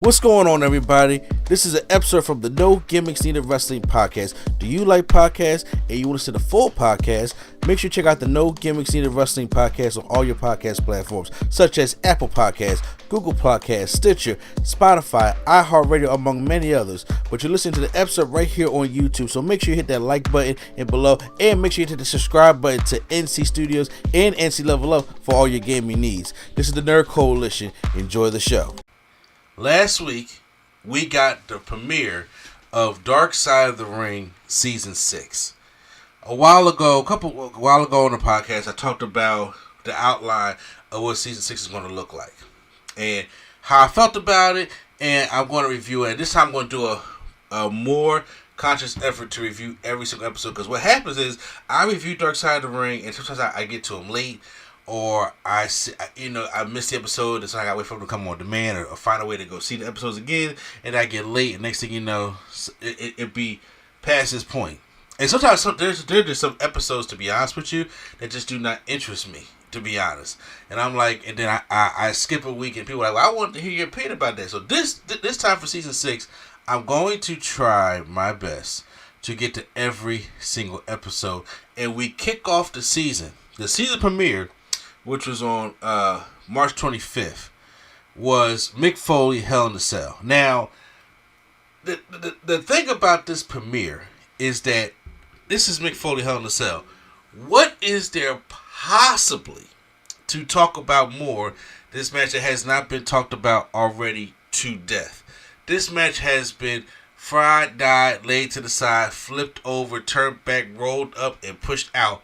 What's going on, everybody? This is an episode from the No Gimmicks Needed Wrestling podcast. Do you like podcasts and you want to see the full podcast? Make sure you check out the No Gimmicks Needed Wrestling podcast on all your podcast platforms, such as Apple Podcasts, Google Podcasts, Stitcher, Spotify, iHeartRadio, among many others. But you're listening to the episode right here on YouTube, so make sure you hit that like button and below, and make sure you hit the subscribe button to NC Studios and NC Level Up for all your gaming needs. This is the Nerd Coalition. Enjoy the show. Last week, we got the premiere of Dark Side of the Ring Season 6. A while ago on the podcast, I talked about the outline of what Season 6 is going to look like and how I felt about it, and I'm going to review it. And this time I'm going to do a more conscious effort to review every single episode, because what happens is I review Dark Side of the Ring, and sometimes I get to them late, or I missed the episode, and so I got to wait for them to come on demand, or find a way to go see the episodes again, and I get late, and next thing you know, it be past this point. And sometimes there's some episodes, to be honest with you, that just do not interest me, to be honest. And I'm like, and then I skip a week, and people are like, well, I want to hear your opinion about that. So this time for Season 6, I'm going to try my best to get to every single episode. And we kick off the season. The season premiere, which was on March 25th, was MICK FOLEY, Hell in a Cell. Now, the thing about this premiere is that this is MICK FOLEY, Hell in a Cell. What is there possibly to talk about more this match that has not been talked about already to death? This match has been fried, dyed, laid to the side, flipped over, turned back, rolled up, and pushed out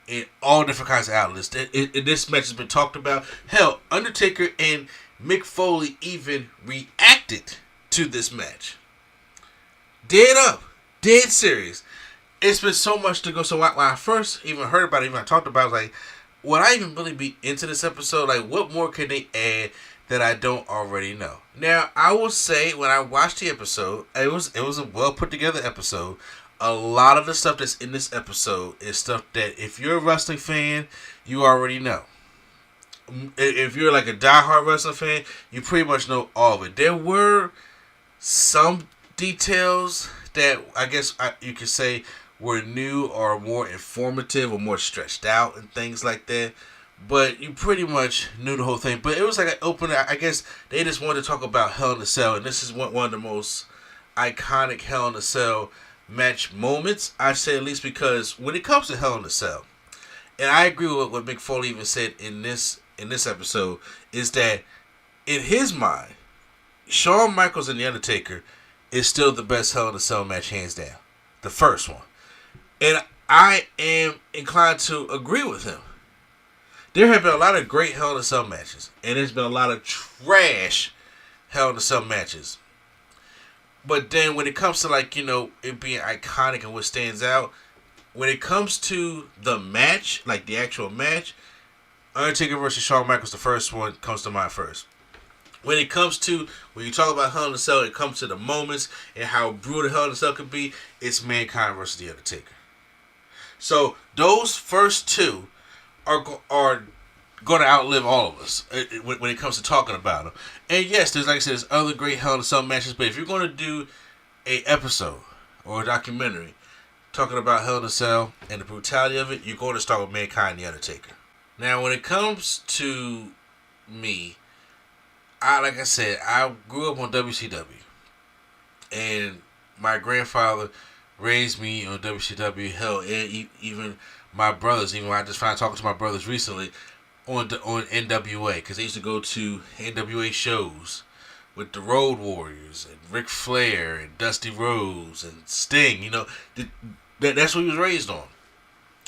in all different kinds of outlets. This match has been talked about. Hell, Undertaker and MICK FOLEY even reacted to this match. Dead up. Dead serious. It's been so much to go. So when I first even heard about it, even I talked about it, I was like, would I even really be into this episode? Like, what more can they add that I don't already know? Now, I will say, when I watched the episode, it was a well put together episode. A lot of the stuff that's in this episode is stuff that, if you're a wrestling fan, you already know. If you're like a diehard wrestling fan, you pretty much know all of it. There were some details that I guess you could say were new or more informative or more stretched out and things like that. But you pretty much knew the whole thing. But it was like an open, I guess they just wanted to talk about Hell in a Cell. And this is one of the most iconic Hell in a Cell match moments, I'd say, at least, because when it comes to Hell in a Cell, and I agree with what MICK FOLEY even said in this episode, is that in his mind, Shawn Michaels and The Undertaker is still the best Hell in a Cell match, hands down. The first one. And I am inclined to agree with him. There have been a lot of great Hell in a Cell matches, and there's been a lot of trash Hell in a Cell matches. But then when it comes to, like, it being iconic and what stands out, when it comes to the match, like the actual match, Undertaker versus Shawn Michaels, the first one comes to mind first. When you talk about Hell in a Cell, it comes to the moments and how brutal Hell in a Cell can be, it's Mankind versus The Undertaker. So those first two are going to outlive all of us when it comes to talking about them. And yes, there's other great Hell in a Cell matches, but if you're going to do a episode or a documentary talking about Hell in a Cell and the brutality of it, you're going to start with Mankind and The Undertaker. Now, when it comes to me, like I said, I grew up on WCW, and my grandfather raised me on WCW. Hell, and even my brothers, even when I just found talking to my brothers recently, on NWA, because they used to go to NWA shows with the Road Warriors and Ric Flair and Dusty Rhodes and Sting. That's what he was raised on.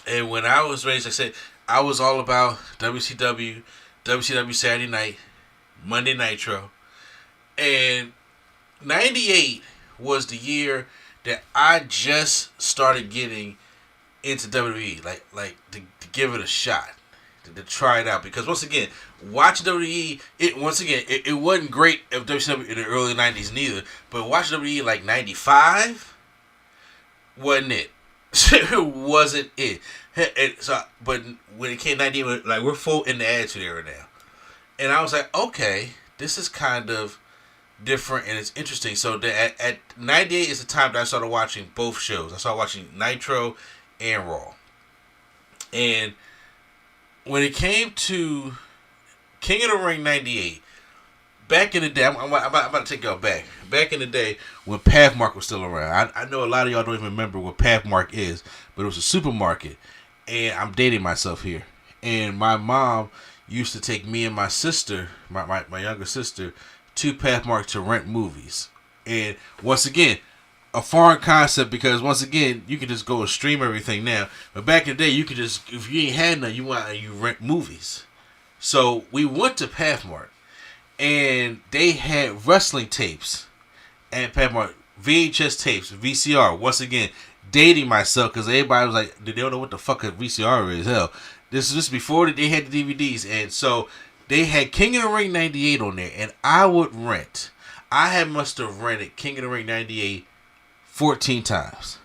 And when I was raised, like I said, I was all about WCW Saturday Night, Monday Nitro, and 98 was the year that I just started getting into WWE, like to give it a shot. To try it out, because once again, watching WWE, it wasn't great of WCW in the early 90s neither, but watching WWE like 95 wasn't it. It wasn't it. But when it came 98, like, we're full in the Attitude Era now, and I was like, okay, this is kind of different and it's interesting. So at 98 is the time that I started watching both shows. I started watching Nitro and Raw. And when it came to King of the Ring 98, back in the day, I'm about to take y'all back. Back in the day when Pathmark was still around. I know a lot of y'all don't even remember what Pathmark is, but it was a supermarket. And I'm dating myself here. And my mom used to take me and my sister, my younger sister, to Pathmark to rent movies. And once again, a foreign concept because once again, you can just go and stream everything now. But back in the day, you could just, if you ain't had none, you rent movies. So we went to Pathmark. And they had wrestling tapes and Pathmark, VHS tapes, VCR. Once again, dating myself because everybody was like, they don't know what the fuck a VCR is. Hell, this is before they had the DVDs. And so they had King of the Ring 98 on there. And I would rent. must have rented King of the Ring 98 14 times.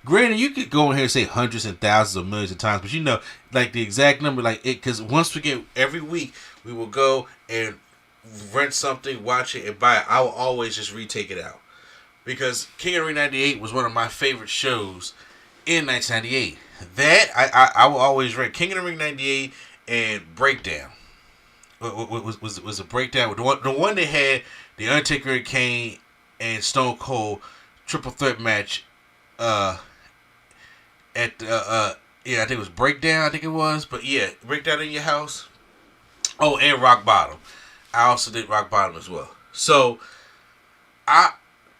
Granted, you could go in here and say hundreds and thousands or millions of times. But you know, like the exact number, like it, because once we get, every week, we will go and rent something, watch it, and buy it. I will always just retake it out because King of the Ring 98 was one of my favorite shows in 1998. That I will always rent King of the Ring 98 and Breakdown. Was a Breakdown the one that had the Undertaker and Kane and Stone Cold triple threat match. I think it was Breakdown. I think it was, but yeah, Breakdown in Your House. Oh, and Rock Bottom. I also did Rock Bottom as well. So,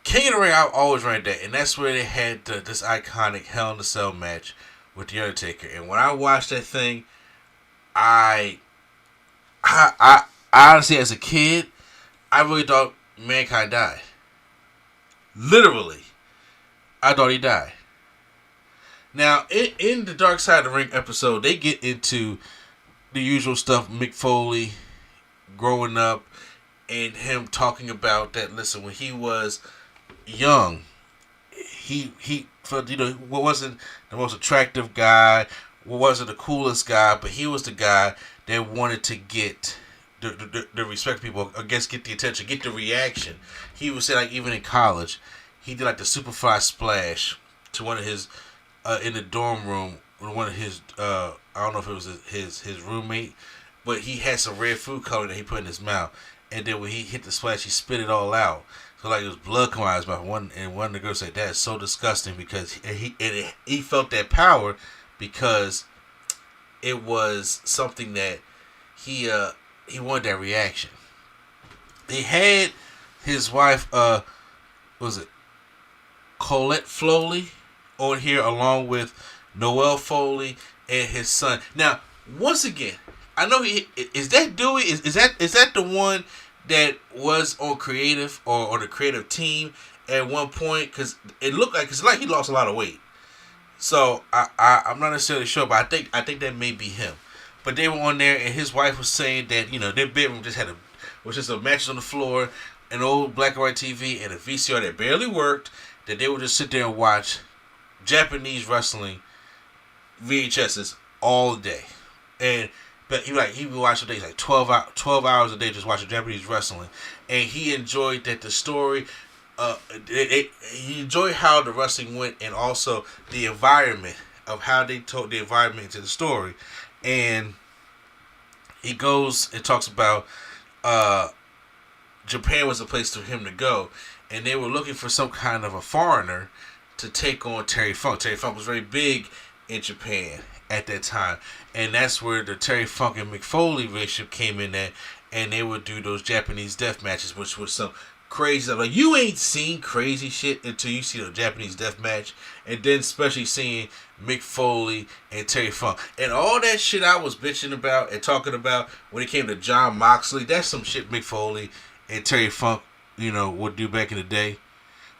King of the Ring, I always ran that, and that's where they had this iconic Hell in a Cell match with the Undertaker. And when I watched that thing, I honestly, as a kid, I really thought Mankind died. Literally, I thought he died. Now, in the Dark Side of the Ring episode, they get into the usual stuff. Mick Foley growing up and him talking about that. Listen, when he was young, he felt, wasn't the most attractive guy, wasn't the coolest guy, but he was the guy that wanted to get the respect people, I guess, get the attention, get the reaction. He would say, like, even in college, he did like the Superfly splash to one of his in the dorm room. One of his I don't know if it was his roommate, but he had some red food coloring that he put in his mouth, and then when he hit the splash, he spit it all out. So like it was blood coming out of his mouth. One of the girls said, "That is so disgusting," because he felt that power because it was something that he wanted that reaction. They had his wife, was it Colette Foley, on here along with Noel Foley and his son. Now, once again, I know is that Dewey? Is that the one that was on creative or on the creative team at one point? Because it looked like he lost a lot of weight. So I'm not necessarily sure, but I think that may be him. But they were on there, and his wife was saying that their bedroom was just a mattress on the floor, an old black and white TV, and a VCR that barely worked. That they would just sit there and watch Japanese wrestling VHSs all day, but he would watch days like 12 hours a day just watching Japanese wrestling, and he enjoyed that the story, he enjoyed how the wrestling went, and also the environment of how they told the environment into the story, and he goes and talks about Japan was a place for him to go, and they were looking for some kind of a foreigner to take on Terry Funk. Terry Funk was very big in Japan at that time, and that's where the Terry Funk and Mick Foley relationship came in at, and they would do those Japanese death matches, which was some crazy stuff. Like, you ain't seen crazy shit until you see the Japanese death match, and then especially seeing Mick Foley and Terry Funk. And all that shit I was bitching about and talking about when it came to John Moxley, that's some shit Mick Foley and Terry Funk, would do back in the day.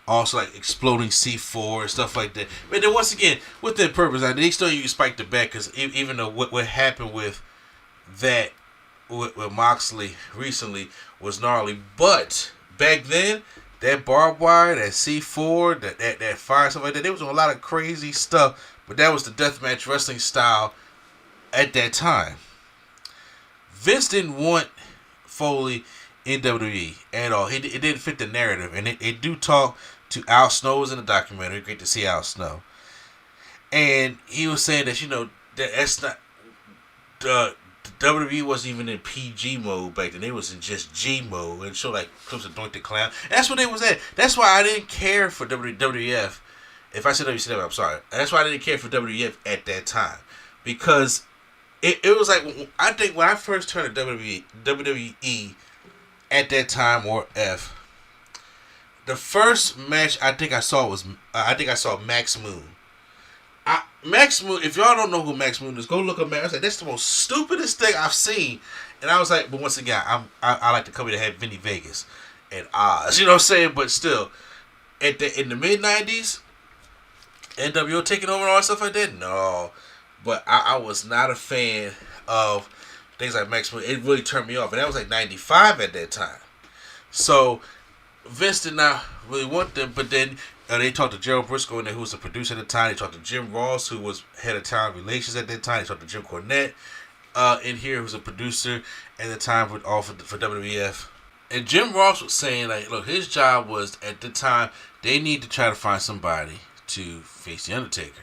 Also, like exploding C4 and stuff like that. But then once again, with that purpose, they still use Spike the Bat, because even though what happened with that with Moxley recently was gnarly, but back then that barbed wire, that C4, that fire, stuff like that, there was a lot of crazy stuff. But that was the deathmatch wrestling style at that time. Vince didn't want Foley in WWE at all. It didn't fit the narrative, and they do talk to Al Snow was in the documentary. Great to see Al Snow, and he was saying that that's not the WWE wasn't even in PG mode back then. They was in just G mode and show like clips of Doink the Clown. And that's what they was at. That's why I didn't care for WWF. If I said WCW, I'm sorry. That's why I didn't care for WWF at that time, because it was like, I think when I first turned to WWE at that time, or F, the first match I think I saw Max Moon. Max Moon, if y'all don't know who Max Moon is, go look up Max. I was like, that's the most stupidest thing I've seen. And I was like, but once again, I like the company that had Vinny Vegas and Oz, you know what I'm saying? But still, in the mid-90s, NWO taking over and all that stuff like that, no. But I was not a fan of things like Max Moon. It really turned me off. And that was like 95 at that time. So Vince did not really want them, but then they talked to Gerald Briscoe, who was the producer at the time. They talked to Jim Ross, who was head of talent relations at that time. They talked to Jim Cornette in here, who was a producer at the time for WWF. And Jim Ross was saying, like, look, his job was, at the time, they need to try to find somebody to face The Undertaker.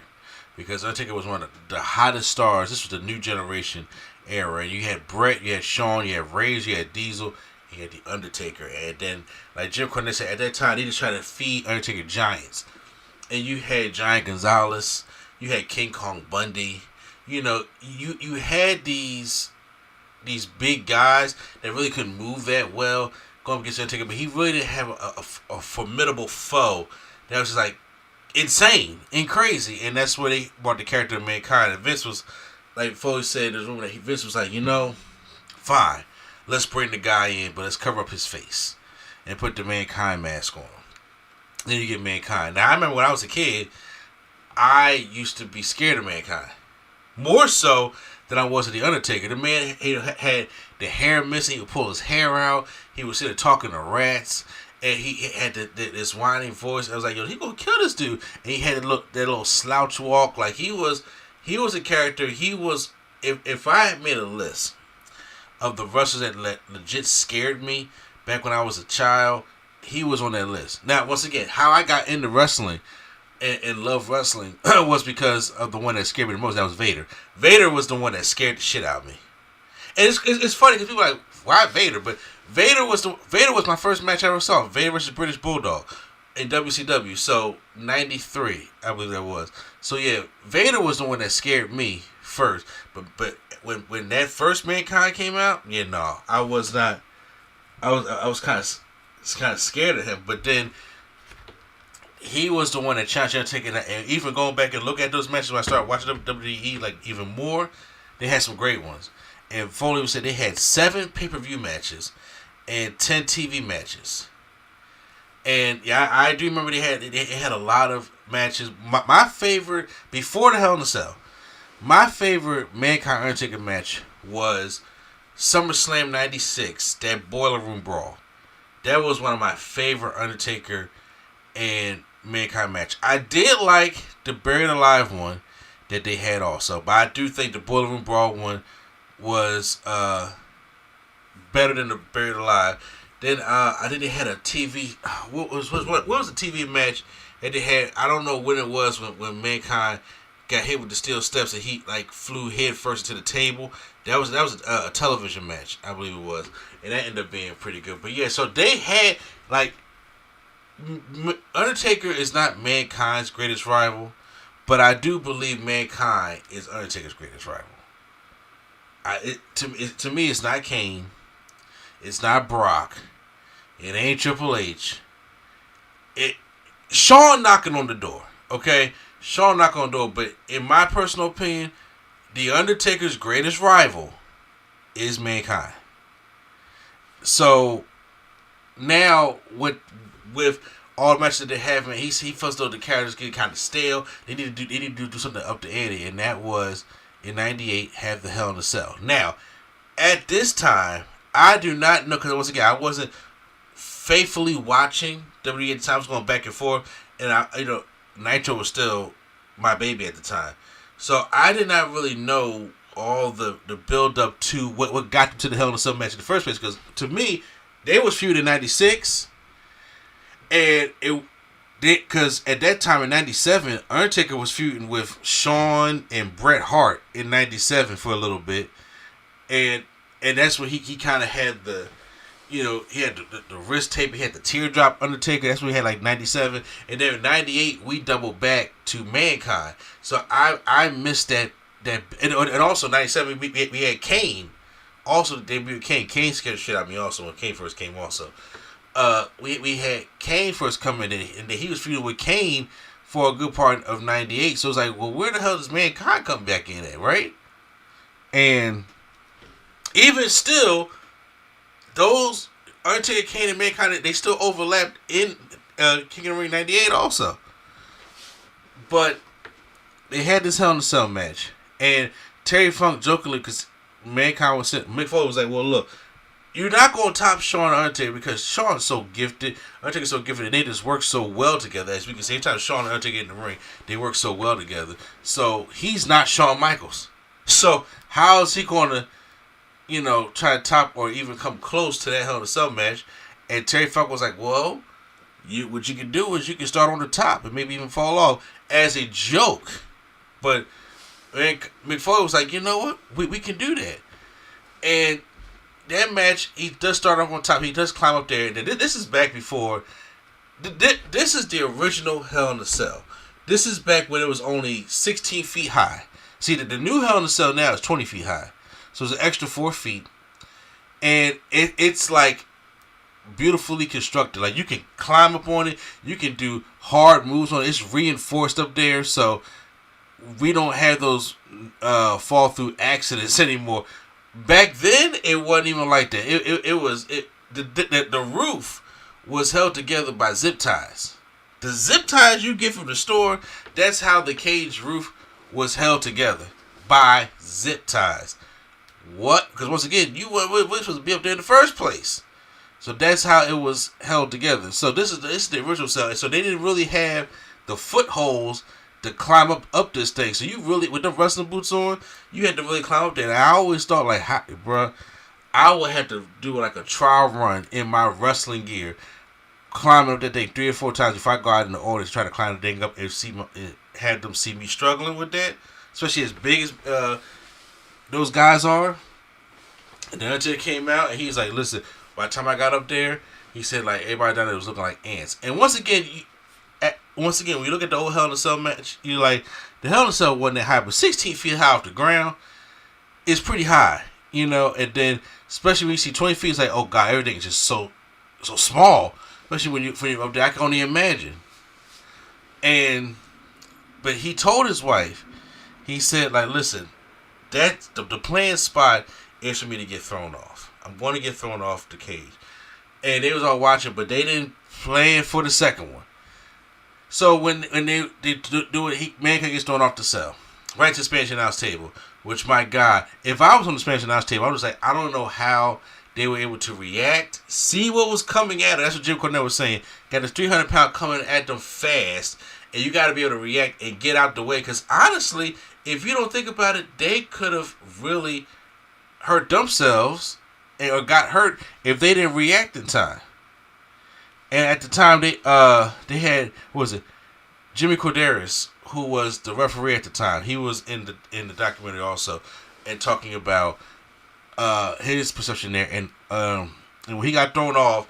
Because Undertaker was one of the hottest stars. This was the new generation era. And you had Bret, you had Shawn, you had Razor, you had Diesel, you had The Undertaker. And then, like Jim Cornette said, at that time, they just tried to feed Undertaker giants. And you had Giant Gonzalez, you had King Kong Bundy. You know, you had these big guys that really couldn't move that well going against Undertaker. But he really didn't have a formidable foe that was just like insane and crazy. And that's where they brought the character of Mankind. And Vince was, like Foley said in his room, Vince was like, fine, let's bring the guy in, but let's cover up his face and put the Mankind mask on. Then you get Mankind. Now, I remember when I was a kid, I used to be scared of Mankind. More so than I was of The Undertaker. The man, he had the hair missing. He would pull his hair out. He would sit there talking to rats. And he had this whining voice. I was like, he gonna kill this dude. And he had that little slouch walk. Like, he was a character. He was, if I had made a list of the wrestlers that legit scared me back when I was a child, he was on that list. Now, once again, how I got into wrestling and love wrestling was because of the one that scared me the most. That was Vader. Vader was the one that scared the shit out of me. And it's funny because people are like, why Vader? But Vader was my first match I ever saw. Vader versus British Bulldog in WCW. So 93, I believe that was. So yeah, Vader was the one that scared me first. But when that first Mankind came out, I was not. I was kind of scared of him. But then he was the one that challenged Undertaker, and even going back and look at those matches when I started watching WWE like even more, they had some great ones. And Foley said they had 7 pay-per-view matches and 10 TV matches. And yeah, I do remember they had a lot of matches. My favorite, before the Hell in a Cell, my favorite Mankind Undertaker match was SummerSlam 96, that Boiler Room Brawl. That was one of my favorite Undertaker and Mankind match. I did like the Buried Alive one that they had also, but I do think the Boiler Room Brawl one was better than the Buried Alive. Then I think they had a TV. What was the TV match that they had? I don't know when it was when Mankind got hit with the steel steps and he like flew head first into the table. That was a television match, I believe it was, and that ended up being pretty good. But yeah, so they had like. Undertaker is not Mankind's greatest rival, but I do believe Mankind is Undertaker's greatest rival. To me, it's not Kane, it's not Brock, it ain't Triple H. Shawn knocking on the door, okay? Shawn knocking on the door, but in my personal opinion, the Undertaker's greatest rival is Mankind. So now with all the matches that they're having, he feels though the characters get kind of stale. They need to do something up the ante, and that was in '98 have the Hell in a Cell. Now, at this time, I do not know, because once again, I wasn't faithfully watching WWE at the time. I was going back and forth, and Nitro was still my baby at the time, so I did not really know all the build up to what got them to the Hell in a Cell match in the first place. Because to me, they was feuding in 96, and because at that time in 97, Undertaker was feuding with Shawn and Bret Hart in 97 for a little bit, and that's when he kind of had the, he had the wrist tape, he had the teardrop Undertaker. That's when he had like 97, and then in 98 we doubled back to Mankind. So I missed that and also 97 we had Kane. Also, the debut of Kane. Kane scared the shit out of me also when Kane first came also. We had Kane first coming in, and then he was feuding with Kane for a good part of 98. So it's like, well, where the hell does Mankind come back in at, right? And even still, those Undertaker, Kane, and Mankind, they still overlapped in King of the Ring 98 also. But they had this Hell in a Cell match. And Terry Funk jokingly, because Mankind was sitting, Mick Foley was like, well, look, you're not going to top Shawn and Undertaker because Shawn's so gifted, Undertaker's so gifted, and they just work so well together. As we can see, every time Shawn and Undertaker get in the ring, they work so well together. So he's not Shawn Michaels. So how is he going to, try to top or even come close to that Hell in a Cell match? And Terry Funk was like, well, what you can do is you can start on the top and maybe even fall off as a joke. But Mick Foley was like, you know what? We can do that. And that match, he does start off on top. He does climb up there. And this is back before. This is the original Hell in a Cell. This is back when it was only 16 feet high. See, the new Hell in a Cell now is 20 feet high. So it's an extra 4 feet. And it's like beautifully constructed. Like you can climb up on it. You can do hard moves on it. It's reinforced up there. So we don't have those fall through accidents anymore. Back then, it wasn't even like that. The roof was held together by zip ties. The zip ties you get from the store, that's how the cage roof was held together, by zip ties. What? Because once again, you weren't supposed to be up there in the first place. So that's how it was held together. So this is the original cell. So they didn't really have the footholds to climb up this thing. So you really, with the wrestling boots on, you had to really climb up there. And I always thought like, bruh, I would have to do like a trial run in my wrestling gear, climbing up that thing 3 or 4 times before I go out in the audience try to climb the thing up and have them see me struggling with that. Especially as big as those guys are. And then Undertaker came out and he's like, listen, by the time I got up there, he said like everybody down there was looking like ants. And once again, when you look at the old Hell in a Cell match, you're like, the Hell in a Cell wasn't that high, but 16 feet high off the ground is pretty high, and then, especially when you see 20 feet, it's like, oh God, everything is just so small, especially when you're up there, I can only imagine. But he told his wife, he said, like, listen, that's the planned spot is for me to get thrown off. I'm going to get thrown off the cage. And they was all watching, but they didn't plan for the second one. So when they do it, Mankind gets thrown off the cell, right to the Spanish announce table. Which, my God, if I was on the Spanish announce table, I was like, I don't know how they were able to react, see what was coming at them. That's what Jim Cornette was saying. Got this 300-pound coming at them fast, and you got to be able to react and get out the way. Because honestly, if you don't think about it, they could have really hurt themselves or got hurt if they didn't react in time. And at the time, they had, what was it, Jimmy Corderas, who was the referee at the time. He was in the documentary also, and talking about his perception there. And when he got thrown off,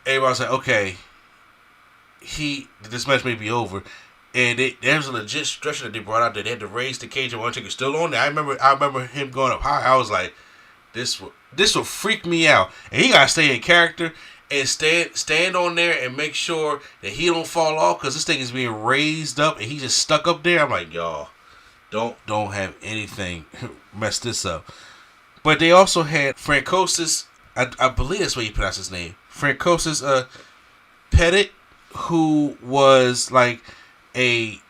everybody was like, okay, this match may be over. And there was a legit stretcher that they brought out there. They had to raise the cage, and Undertaker still on there. I remember him going up high. I was like, this will freak me out. And he gotta stay in character and stand on there and make sure that he don't fall off, because this thing is being raised up and he's just stuck up there. I'm like, y'all, don't have anything mess this up. But they also had Francosis, I believe that's what you pronounce his name, Francosis Pettit, who was like a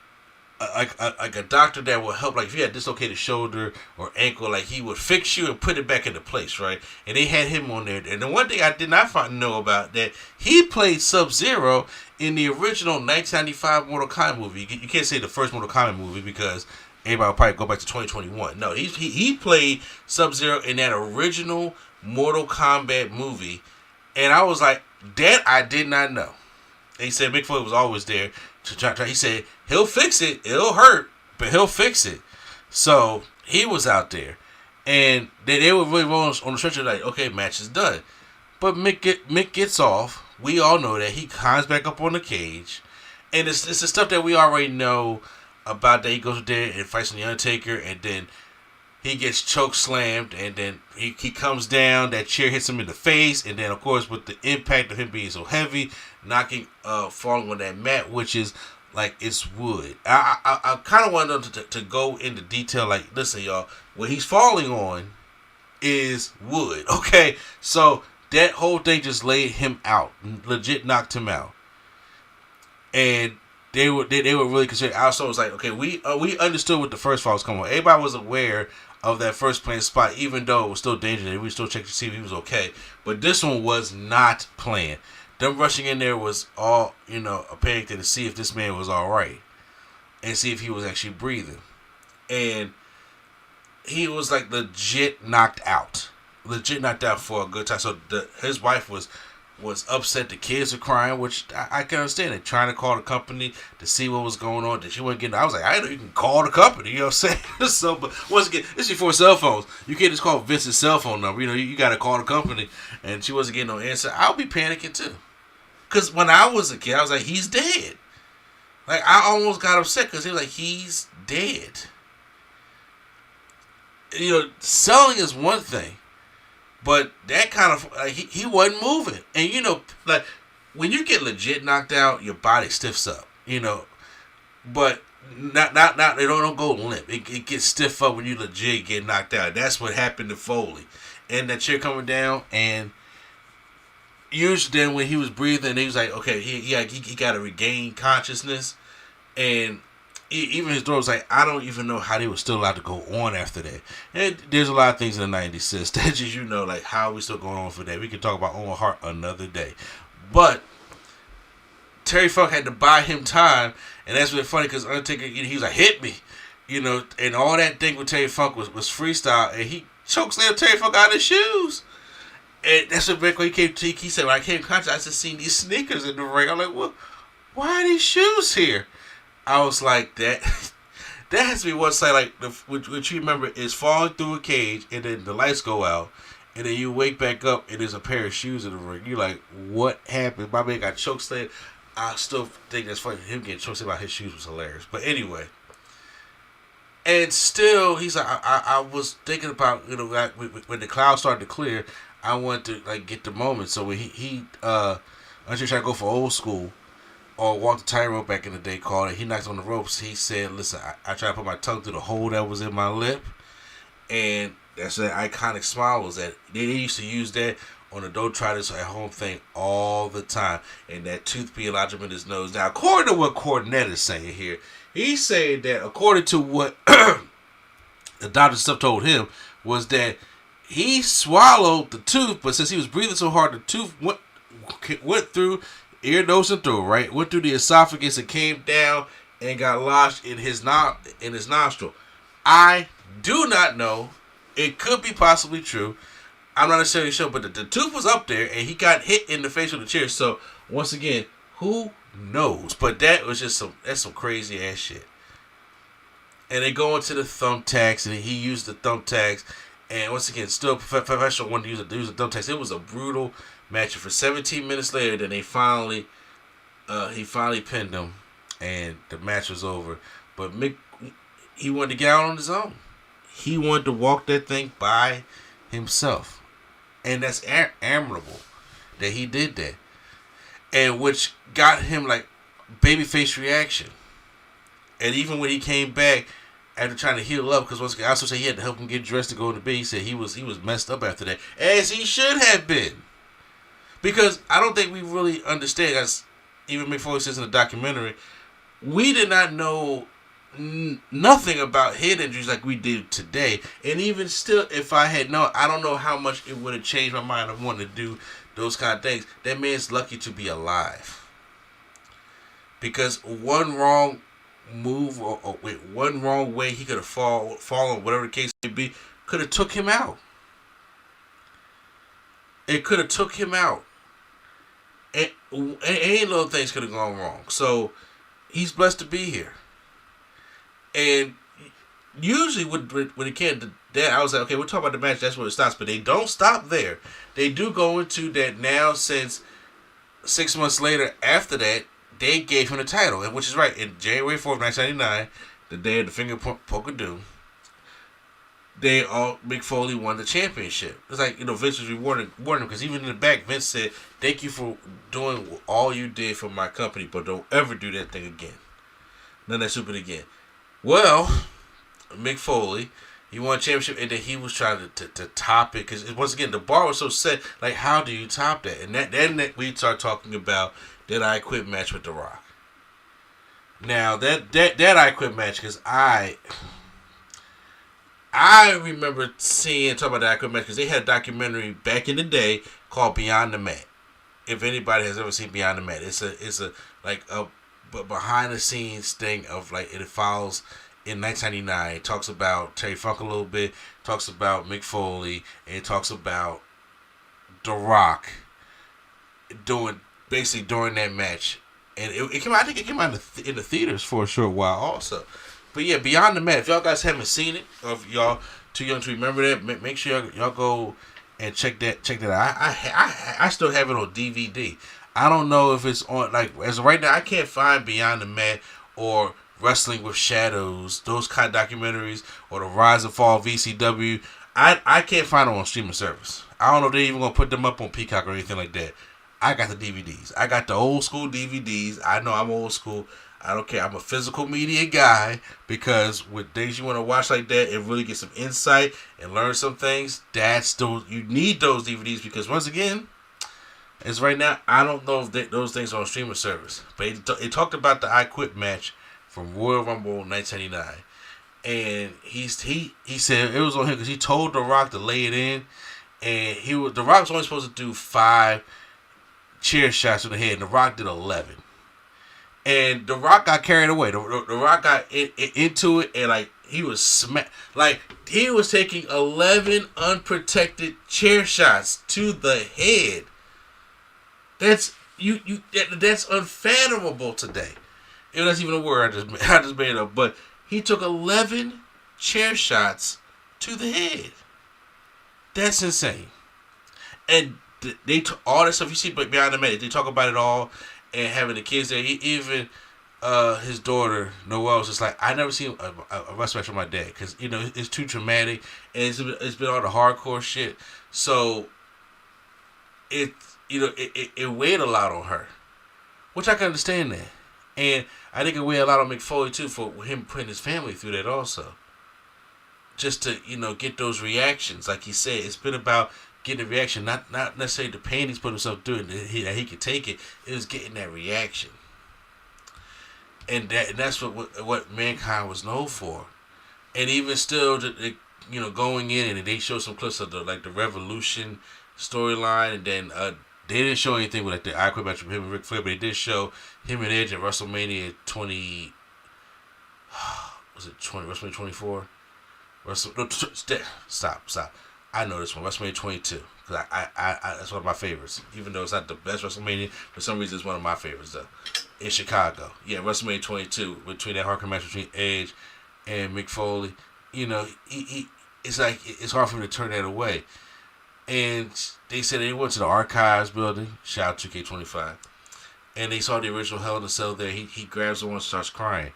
doctor that will help, like if you had dislocated shoulder or ankle, like he would fix you and put it back into place, right? And they had him on there. And the one thing I did not know about, that he played Sub-Zero in the original 1995 Mortal Kombat movie. You can't say the first Mortal Kombat movie because everybody will probably go back to 2021. No, he played Sub-Zero in that original Mortal Kombat movie. And I was like, that I did not know. And he said Mick Foley was always there to try. He said he'll fix it. It'll hurt, but he'll fix it. So he was out there, and they were really rolling on the stretcher like, okay, match is done. But Mick gets off. We all know that he climbs back up on the cage, and it's the stuff that we already know about. That he goes there and fights the Undertaker, and then he gets choke slammed, and then he comes down. That chair hits him in the face, and then of course with the impact of him being so heavy, falling on that mat, which is like it's wood. I kind of wanted to go into detail. Like, listen, y'all, what he's falling on is wood. Okay, so that whole thing just laid him out, legit knocked him out, and they were really concerned. Also, it was like, okay, we understood what the first fall was coming on. Everybody was aware of that first planned spot, even though it was still dangerous. We still checked to see if he was okay. But this one was not planned. Them rushing in there was all, a panic to see if this man was all right and see if he was actually breathing. And he was like legit knocked out for a good time. So his wife was upset. The kids were crying, which I can understand. They're trying to call the company to see what was going on. That she wasn't getting. I was like, I know you can call the company. You know what I'm saying? So, but once again, this is before cell phones. You can't just call Vince's cell phone number. You got to call the company. And she wasn't getting no answer. I'll be panicking too. Because when I was a kid, I was like, he's dead. Like, I almost got upset because he was like, he's dead. Selling is one thing. But that kind of, like, he wasn't moving. And, like, when you get legit knocked out, your body stiffs up, But not they don't go limp. It gets stiff up when you legit get knocked out. That's what happened to Foley. And that chair coming down, and usually then when he was breathing, he was like, okay, he got to regain consciousness. And even his daughter was like, I don't even know how they were still allowed to go on after that. And there's a lot of things in the 90s, sis, that just, like, how are we still going on for that? We can talk about Owen Hart another day. But Terry Funk had to buy him time, and that's really funny because Undertaker, he was like, hit me. And all that thing with Terry Funk was freestyle, and he chokeslammed Terry Funk out of his shoes. And that's what Rick, he said, when I came conscious, I just seen these sneakers in the ring. I'm like, well, why are these shoes here? I was like, that has to be one side, like, what you remember is falling through a cage, and then the lights go out, and then you wake back up, and there's a pair of shoes in the ring. You're like, what happened? My man got chokeslammed. I still think that's funny. Him getting chokeslammed about his shoes was hilarious. But anyway. And still, he's like, I was thinking about, when the clouds started to clear, I wanted to, like, get the moment. So when he Undertaker tried to go for old school, or walk the tightrope back in the day, called it. He knocked on the ropes. He said, listen, I tried to put my tongue through the hole that was in my lip. And that's that iconic smile was that. They used to use that on the Don't Try This at Home thing all the time. And that tooth being lodged up in his nose. Now, according to what Cornette is saying here, he's saying that according to what the doctor stuff told him, was that he swallowed the tooth, but since he was breathing so hard, the tooth went through ear, nose, and throat, right? Went through the esophagus and came down and got lodged in his nostril. I do not know. It could be possibly true. I'm not necessarily sure, but the tooth was up there, and he got hit in the face with the chair. So, once again, who knows? But that was just some crazy ass shit. And they go into the thumbtacks, and he used the thumbtacks. And once again, still professional one to use the thumbtacks. It was a brutal match. For 17 minutes later, then he finally pinned him, and the match was over. But Mick, he wanted to get out on his own. He wanted to walk that thing by himself, and that's admirable that he did that, and which got him like babyface reaction. And even when he came back after trying to heal up, because once again, I also say he had to help him get dressed to go to bed. He said he was messed up after that, as he should have been. Because I don't think we really understand, as even Mick Foley says in the documentary, we did not know nothing about head injuries like we did today. And even still, if I had known, I don't know how much it would have changed my mind of wanting to do those kind of things. That man's lucky to be alive. Because one wrong move or with one wrong way he could have fallen, whatever the case may be, could have took him out. It could have took him out. And any little things could have gone wrong. So he's blessed to be here. And usually when it came to that, I was like, okay, we're talking about the match. That's where it stops. But they don't stop there. They do go into that now. Since 6 months later, after that, they gave him the title, and which is right. In January 4th, 1999, the day of the finger poke of doom, Mick Foley won the championship. It's like, Vince was rewarding him, because even in the back, Vince said, "Thank you for doing all you did for my company, but don't ever do that thing again. None of that stupid again." Well, Mick Foley, he won a championship, and then he was trying to top it, because once again the bar was so set. Like, how do you top that? And then we start talking about that I Quit match with The Rock. Now that I Quit match, because I remember talking about that I Quit match, because they had a documentary back in the day called Beyond the Mat. If anybody has ever seen Beyond the Mat, it's a behind the scenes thing of, like, it follows in 1999. It talks about Terry Funk a little bit, talks about Mick Foley, and it talks about The Rock during that match. And it came out, I think it came out in the theaters for a short while also. But yeah, Beyond the Mat, if y'all guys haven't seen it, or if y'all too young to remember that, make sure y'all go and check that out. I still have it on DVD. I don't know if it's on, like, as of right now, I can't find Beyond the Mat or Wrestling with Shadows, those kind of documentaries, or the Rise and Fall VCW. I can't find them on streaming service. I don't know if they're even going to put them up on Peacock or anything like that. I got the DVDs. I got the old school DVDs. I know I'm old school. I don't care. I'm a physical media guy, because with things you want to watch like that and really get some insight and learn some things, you need those DVDs, because once again, as right now, I don't know if those things are on streaming service. But it talked about the I Quit match from Royal Rumble 1999, and he said it was on him because he told The Rock to lay it in, and The Rock was only supposed to do 5 chair shots to the head, and The Rock did 11. And The Rock got carried away. The Rock got into it, and like he was he was taking 11 unprotected chair shots to the head. That's unfathomable today. That's even a word I just made up. But he took 11 chair shots to the head. That's insane. And they took all that stuff you see Beyond the Mat. They talk about it all, and having the kids there. Even his daughter Noelle was just like, I never seen a wrestling match from my dad, because it's too traumatic, and it's been all the hardcore shit. So it weighed a lot on her, which I can understand that, and I think it weighed a lot on Mick Foley too, for him putting his family through that also. Just to get those reactions, like he said, it's been about getting a reaction, not necessarily the pain he's put himself through, that he could take it. It was getting that reaction, and that's what Mankind was known for. And even still, going in, and they showed some clips of the Revolution storyline, and then they didn't show anything with the I Quit match from him and Ric Flair, but they did show him and Edge at WrestleMania 20. Was it 20? WrestleMania 24? Stop. I know this one, WrestleMania 22, because I that's one of my favorites. Even though it's not the best WrestleMania, for some reason it's one of my favorites though. In Chicago, yeah, WrestleMania 22, between that hardcore match between Edge and Mick Foley, it's like it's hard for him to turn that away. And they said they went to the Archives building, shout out to K25, and they saw the original Hell in a Cell there. He grabs the one and starts crying,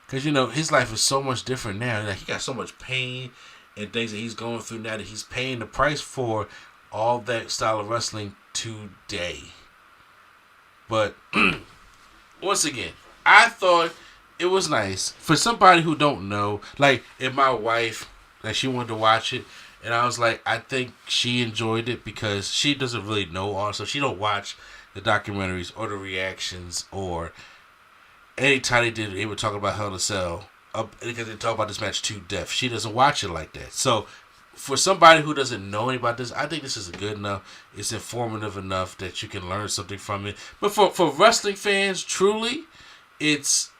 because his life is so much different now. Like, he got so much pain and things that he's going through now, that he's paying the price for all that style of wrestling today. But once again, I thought it was nice for somebody who don't know. Like, if my wife, she wanted to watch it, and I was like, I think she enjoyed it because she doesn't really know all, so she don't watch the documentaries or the reactions, or anytime they would talk about Hell in a Cell, because they talk about this match to death. She doesn't watch it like that. So for somebody who doesn't know anything about this, I think this is good enough. It's informative enough that you can learn something from it. But for wrestling fans, truly, it's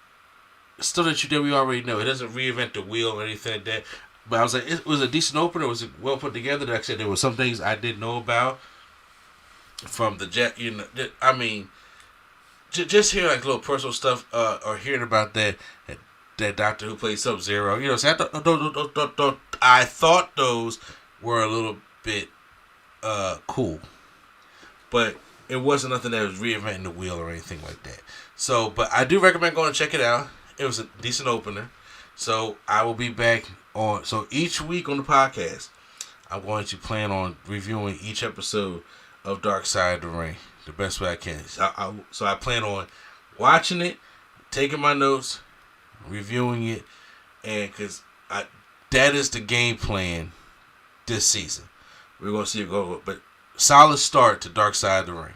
stuff that we already know. It doesn't reinvent the wheel or anything like that. But I was like, it was a decent opener. It was well put together. Like I said, there were some things I didn't know about. from the jet. I mean, just hearing like little personal stuff, or hearing about that doctor who played Sub-Zero. So I thought those were a little bit cool, but it wasn't nothing that was reinventing the wheel or anything like that. So, but I do recommend going to check it out. It was a decent opener. So I will be back on. So each week on the podcast, I'm going to plan on reviewing each episode of Dark Side of the Ring the best way I can. So I plan on watching it, taking my notes, reviewing it, and because that is the game plan this season. We're going to see it go, but solid start to Dark Side of the Ring.